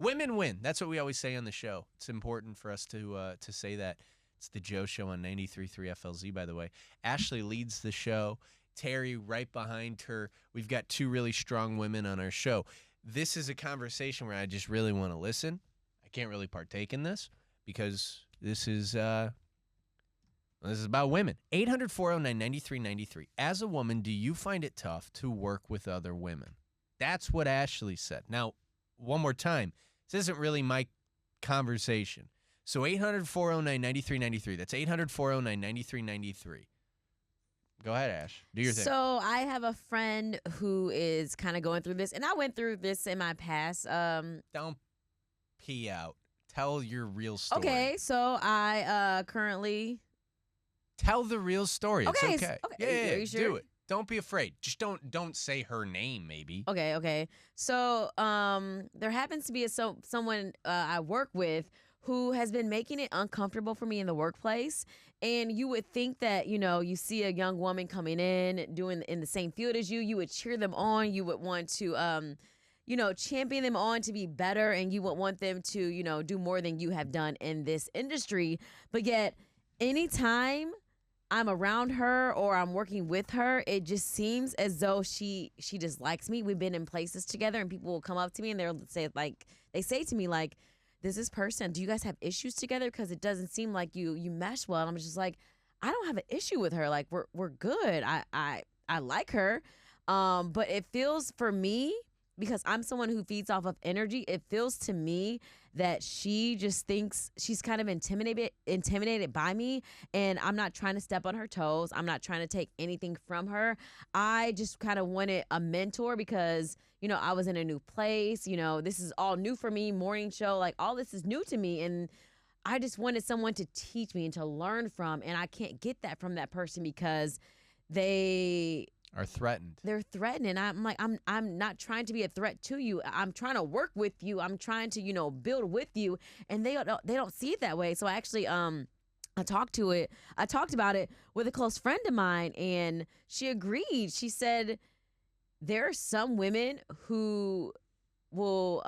Women win. That's what we always say on the show. It's important for us to say that. It's the Joe Show on 93.3 FLZ, by the way. Ashley leads the show. Terry right behind her. We've got two really strong women on our show. This is a conversation where I just really want to listen. I can't really partake in this because this is about women. 800-409-9393. As a woman, do you find it tough to work with other women? That's what Ashley said. Now, one more time. This isn't really my conversation. So 800-409-9393. That's 800-409-9393. Go ahead, Ash. Do your thing. So I have a friend who is kind of going through this, and I went through this in my past. Don't pee out. Tell your real story. Okay, so I currently... Tell the real story. Okay, it's okay. are you sure? Do it. Don't be afraid. Just don't say her name, maybe. Okay. So there happens to be someone I work with who has been making it uncomfortable for me in the workplace. And you would think that, you see a young woman coming in, doing in the same field as you would cheer them on. You would want to, champion them on to be better. And you would want them to, do more than you have done in this industry. But yet, anytime I'm around her or I'm working with her, it just seems as though she dislikes me. We've been in places together and people will come up to me and they say to me, does this person, do you guys have issues together? Because it doesn't seem like you mesh well. And I'm just like, I don't have an issue with her. Like, we're good. I like her. But it feels for me, because I'm someone who feeds off of energy, it feels to me that she just thinks she's kind of intimidated by me, and I'm not trying to step on her toes. I'm not trying to take anything from her. I just kind of wanted a mentor because, I was in a new place. This is all new for me, morning show, all this is new to me, and I just wanted someone to teach me and to learn from, and I can't get that from that person because they are threatened. They're threatened, and I'm like, I'm not trying to be a threat to you. I'm trying to work with you. I'm trying to build with you, and they don't see it that way. So I actually I talked about it with a close friend of mine, and she agreed. She said there are some women who will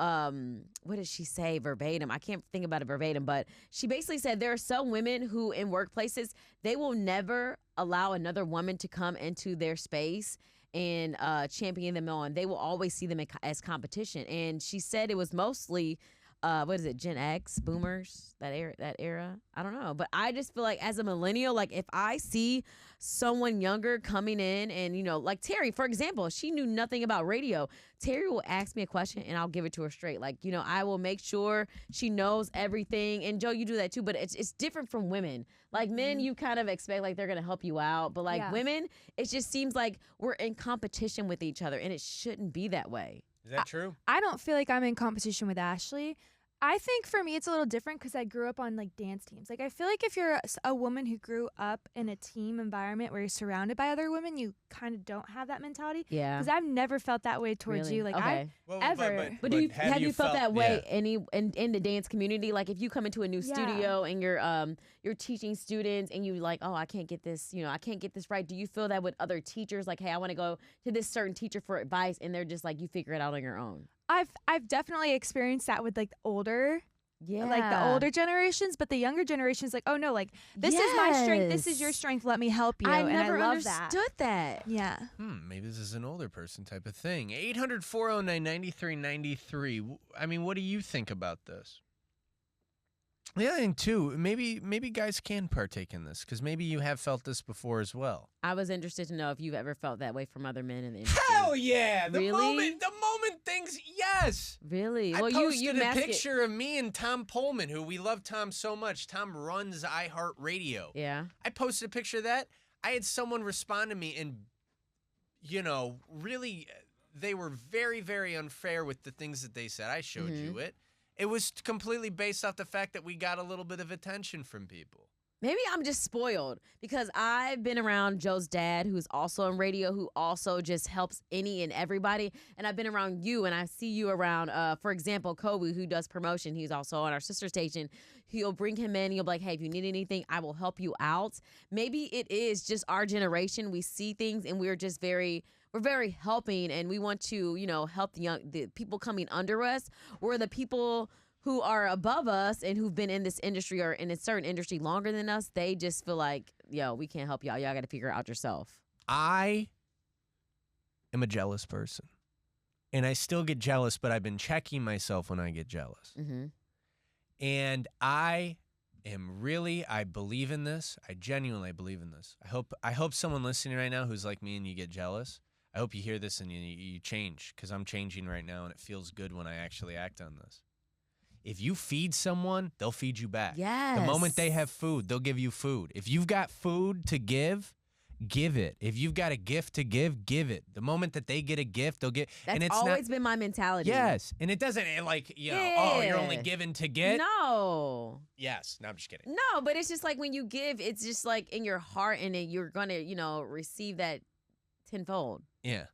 what did she say verbatim? I can't think about it verbatim, but she basically said there are some women who in workplaces, they will never allow another woman to come into their space and champion them on. They will always see them as competition. And she said it was mostly Gen X, boomers, that era. I don't know. But I just feel like as a millennial, if I see someone younger coming in and, like Terry, for example, she knew nothing about radio. Terry will ask me a question and I'll give it to her straight. I will make sure she knows everything. And Joe, you do that too, but it's different from women. Men, you kind of expect they're going to help you out. But women, it just seems like we're in competition with each other, and it shouldn't be that way. Is that true? I don't feel like I'm in competition with Ashley. I think for me it's a little different because I grew up on dance teams. I feel like if you're a woman who grew up in a team environment where you're surrounded by other women, you kind of don't have that mentality. Yeah. Because I've never felt that way towards you. Okay. Ever. But have you felt that way in the dance community? If you come into a new studio and you're teaching students and you I can't get this, I can't get this right. Do you feel that with other teachers? Hey, I want to go to this certain teacher for advice, and they're just you figure it out on your own. I've definitely experienced that with the older generations, but the younger generations oh no, this is my strength, this is your strength, let me help you. I never love understood that. Yeah. Maybe this is an older person type of thing. 800-409-9393. I mean, what do you think about this? The other thing too, maybe guys can partake in this because maybe you have felt this before as well. I was interested to know if you've ever felt that way from other men in the industry. Hell yeah! The Really? moment things, yes. Really? I Well, posted you a picture of me and Tom Pullman, who we love Tom so much. Tom runs iHeartRadio. Yeah. I posted a picture of that. I had someone respond to me and, really, they were very, very unfair with the things that they said. I showed you it. It was completely based off the fact that we got a little bit of attention from people. maybe I'm just spoiled because I've been around Joe's dad, who's also in radio, who also just helps any and everybody. And I've been around you, and I see you around, for example, Kobe, who does promotion. He's also on our sister station. He'll bring him in. He'll be like, hey, if you need anything, I will help you out. Maybe it is just our generation. We see things, and we're just we're very helping, and we want to, help the people coming under us, or the people who are above us and who've been in this industry or in a certain industry longer than us. They just feel like, yo, we can't help y'all. Y'all got to figure it out yourself. I am a jealous person, and I still get jealous, but I've been checking myself when I get jealous. Mm-hmm. And I believe in this. I genuinely believe in this. I hope someone listening right now who's like me and you get jealous, I hope you hear this and you change, because I'm changing right now, and it feels good when I actually act on this. If you feed someone, they'll feed you back. Yes. The moment they have food, they'll give you food. If you've got food to give it. If you've got a gift to give it. The moment that they get a gift, they'll get. That's and it's always been my mentality. Yes. And it doesn't you're only given to get. No. Yes. No, I'm just kidding. No, but it's just like when you give, it's just like in your heart, and then you're going to, receive that tenfold. Yeah.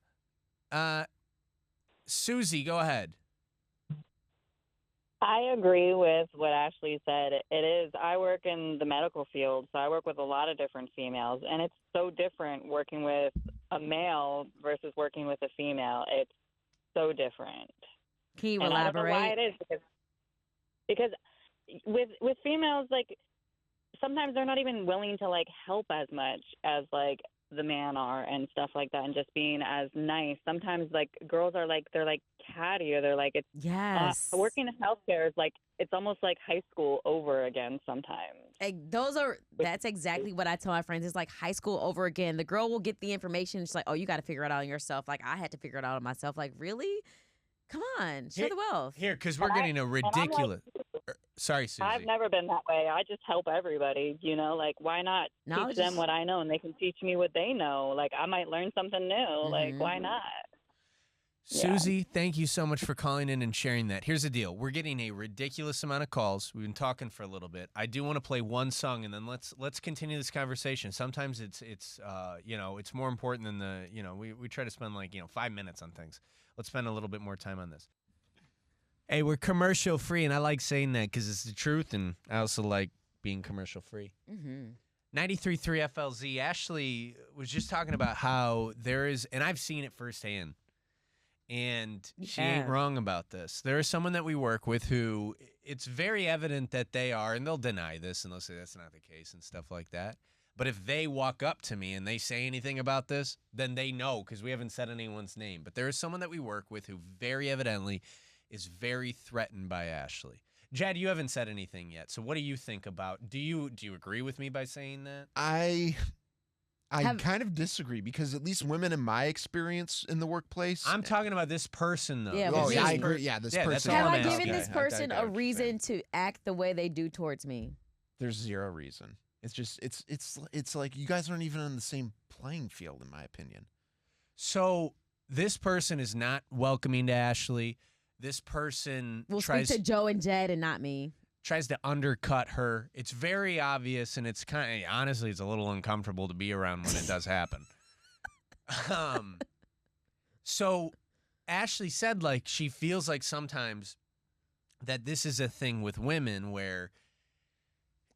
Susie, go ahead. I agree with what Ashley said. It is. I work in the medical field, so I work with a lot of different females, and it's so different working with a male versus working with a female. It's so different. Can you and elaborate? I don't know why it is, because with females, like, sometimes they're not even willing to, like, help as much as, like, the man are and stuff like that, and just being as nice. Sometimes, like, girls are like, they're like catty, or they're like, it's Yes. working in healthcare is like, it's almost like high school over again sometimes. That's exactly what I tell my friends. It's like high school over again. The girl will get the information. She's like, oh, you got to figure it out on yourself. Like, I had to figure it out on myself. Like, really? Come on, share the wealth. Here, because we're getting a ridiculous. Sorry, Susie. I've never been that way. I just help everybody, like, why not teach them what I know, and they can teach me what they know? Like, I might learn something new. Mm-hmm. Like, why not? Susie, thank you so much for calling in and sharing that. Here's the deal. We're getting a ridiculous amount of calls. We've been talking for a little bit. I do want to play one song, and then let's continue this conversation. Sometimes it's more important than we try to spend 5 minutes on things. Let's spend a little bit more time on this. Hey, we're commercial free, and I like saying that because it's the truth, and I also like being commercial free. Mm-hmm. 93.3 FLZ. Ashley was just talking about how there is, and I've seen it firsthand, and she ain't wrong about this. There is someone that we work with who it's very evident that they are, and they'll deny this and they'll say that's not the case and stuff like that. But if they walk up to me and they say anything about this, then they know, because we haven't said anyone's name. But there is someone that we work with who very evidently is very threatened by Ashley. Jad, you haven't said anything yet. So what do you think about? Do you agree with me by saying that? I kind of disagree, because at least women in my experience in the workplace. I'm talking about this person though. Yeah, Oh, yeah, I agree. Yeah, this person. that's Have all I I'm given asking. this person a reason to act the way they do towards me? There's zero reason. It's just it's like you guys aren't even on the same playing field, in my opinion. So this person is not welcoming to Ashley. This person We'll tries speak to Joe and Jed and not me. Tries to undercut her. It's very obvious, and it's honestly, it's a little uncomfortable to be around when it does happen. So Ashley said, like, she feels like sometimes that this is a thing with women where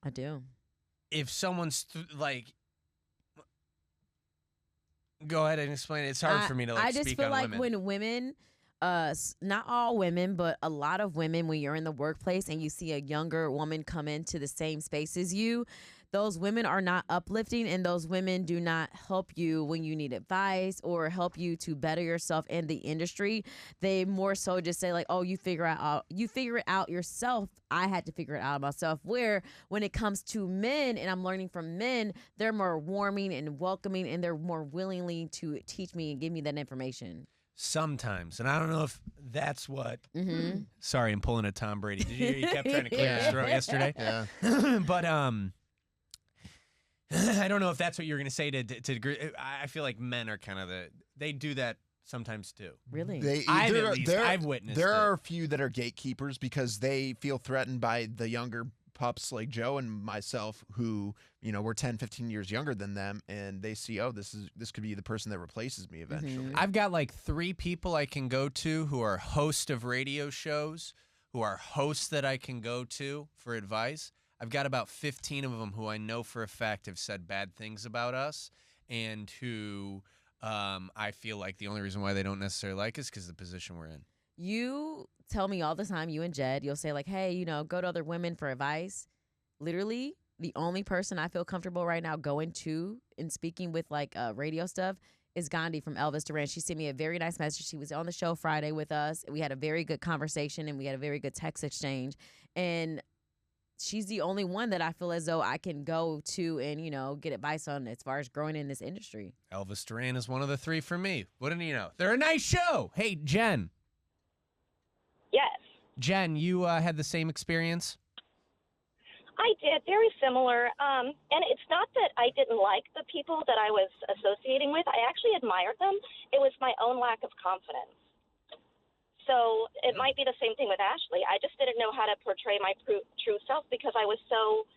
I do. if someone's go ahead and explain it. It's hard for me to I just speak feel on like women. when women, not all women, but a lot of women, when you're in the workplace and you see a younger woman come into the same space as you, those women are not uplifting, and those women do not help you when you need advice or help you to better yourself in the industry. They more so just say like, "Oh, you figure it out yourself. I had to figure it out myself." Where when it comes to men, and I'm learning from men, they're more warming and welcoming, and they're more willingly to teach me and give me that information. Sometimes, and I don't know if that's what. Mm-hmm. Sorry, I'm pulling a Tom Brady. Did you hear he kept trying to clear his throat yesterday? Yeah. But I don't know if that's what you're going to say to agree. I feel like men are kind of they do that sometimes too. Really? I've witnessed there it. are a few that are gatekeepers because they feel threatened by the younger pups like Joe and myself who, we're 10, 15 years younger than them, and they see, oh, this could be the person that replaces me eventually. I've got like 3 people I can go to who are hosts of radio shows, who are hosts that I can go to for advice. I've got about 15 of them who I know for a fact have said bad things about us, and who I feel like the only reason why they don't necessarily like us is because of the position we're in. You tell me all the time, you and Jed, you'll say like, hey, go to other women for advice. Literally, the only person I feel comfortable right now going to and speaking with like radio stuff is Gandhi from Elvis Duran. She sent me a very nice message. She was on the show Friday with us. We had a very good conversation and we had a very good text exchange. And she's the only one that I feel as though I can go to and, get advice on as far as growing in this industry. Elvis Duran is one of the 3 for me. Wouldn't you know? They're a nice show. Hey, Jen. Yes. Jen, you had the same experience? I did, very similar. And it's not that I didn't like the people that I was associating with. I actually admired them. It was my own lack of confidence. So it might be the same thing with Ashley. I just didn't know how to portray my true self because I was so,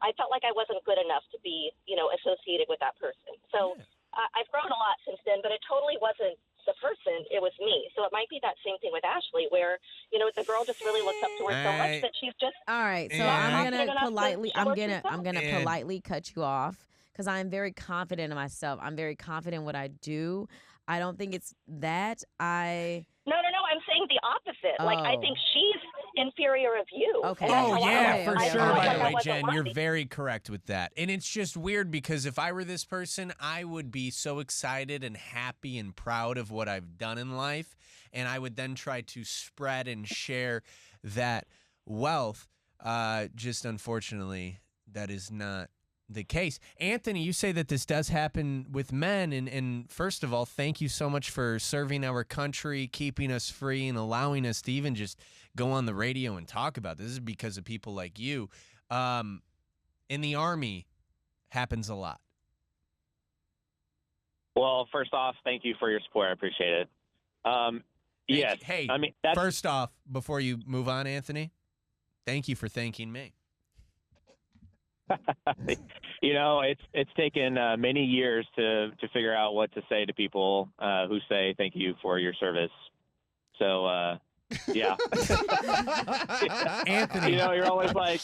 I felt like I wasn't good enough to be, associated with that person. So I've grown a lot since then, but it totally wasn't the person, it was me. So it might be that same thing with Ashley where, the girl just really looks up to her so much that she's just all right. So I'm gonna politely cut you off because I'm very confident in myself. I'm very confident in what I do. I don't think it's that No, I'm saying the opposite. Like, I think she's inferior of you. Okay. Oh, yeah, for I sure. felt By like the I way, wasn't Jen, you're worthy. very correct with that. And it's just weird because if I were this person, I would be so excited and happy and proud of what I've done in life. And I would then try to spread and share that wealth. Just unfortunately, that is not the case. Anthony, you say that this does happen with men, and first of all, thank you so much for serving our country, keeping us free, and allowing us to even just go on the radio and talk about this. This is because of people like you. In the Army, happens a lot. Well, first off, thank you for your support. I appreciate it. Yes. Hey, I mean, that's, first off, before you move on, Anthony, thank you for thanking me. it's taken many years to figure out what to say to people who say thank you for your service. So, yeah. Anthony, you're always like,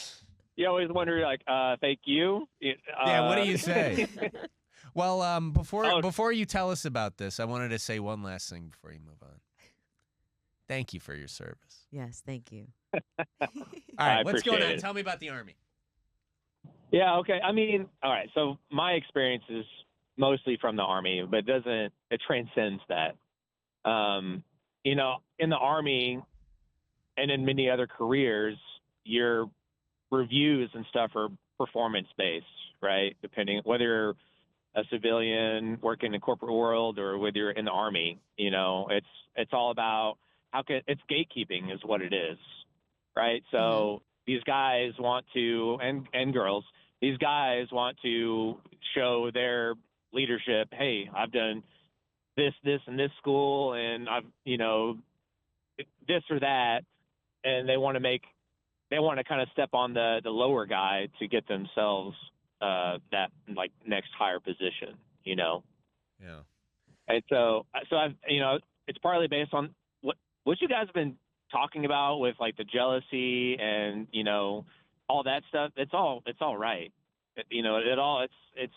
you always wonder like, thank you. Yeah, what do you say? Well, Oh. before you tell us about this, I wanted to say one last thing before you move on. Thank you for your service. Yes, thank you. All right, what's going appreciate on? it. Tell me about the Army. Yeah, okay. I mean, all right. So my experience is mostly from the Army, but it transcends that. In the Army and in many other careers, your reviews and stuff are performance-based, right? Depending whether you're a civilian working in the corporate world or whether you're in the Army, it's all about it's gatekeeping is what it is, right? So these guys want to, and girls, these guys want to show their leadership. Hey, I've done this, and this school, and I've, this or that. And they want to kind of step on the lower guy to get themselves that like next higher position, Yeah. And so I've, it's partly based on what you guys have been talking about with like the jealousy and all that stuff. It's all right. It's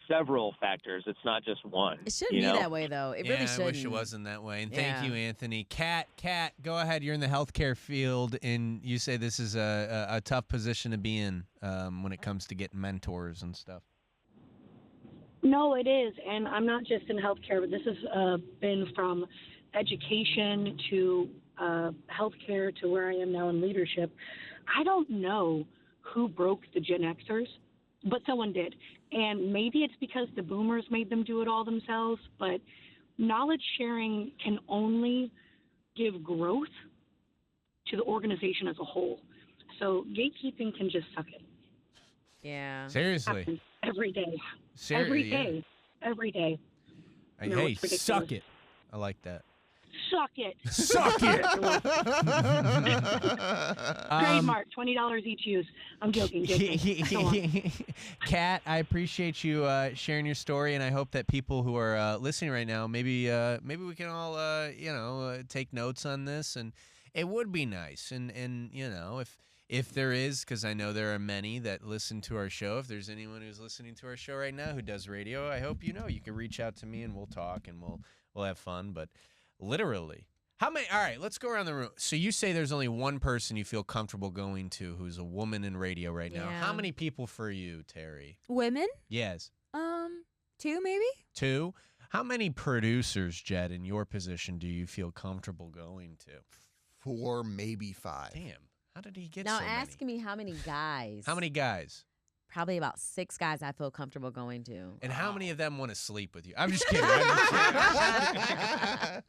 several factors. It's not just one. It shouldn't be that way, though. It really shouldn't. I wish it wasn't that way. And Yeah. thank you, Anthony. Kat, go ahead. You're in the healthcare field, and you say this is a tough position to be in when it comes to getting mentors and stuff. No, it is. And I'm not just in healthcare, but this has been from education to healthcare to where I am now in leadership. I don't know who broke the Gen Xers, but someone did. And maybe it's because the boomers made them do it all themselves, but knowledge sharing can only give growth to the organization as a whole. So gatekeeping can just suck it. Yeah. Seriously. Happens every day. Seriously. Every day. Hey, No, it's ridiculous. suck it. I like that. Suck it. Suck it. Trademark, $20 each use. I'm joking. Go on. Kat, I appreciate you sharing your story, and I hope that people who are listening right now, maybe we can all take notes on this, and it would be nice, and if there is, because I know there are many that listen to our show. If there's anyone who's listening to our show right now who does radio, I hope you can reach out to me and we'll talk and we'll have fun. But literally, how many? All right, let's go around the room. So you say there's only one person you feel comfortable going to who's a woman in radio right now. Yeah. How many people for you, Terry? Women? Yes. 2 maybe? 2. How many producers, Jed, in your position do you feel comfortable going to? 4, maybe 5. Damn. How did he get Now so ask many? me how many guys. How many guys? Probably about 6 guys I feel comfortable going to. And how many of them want to sleep with you? I'm just kidding. I'm just kidding.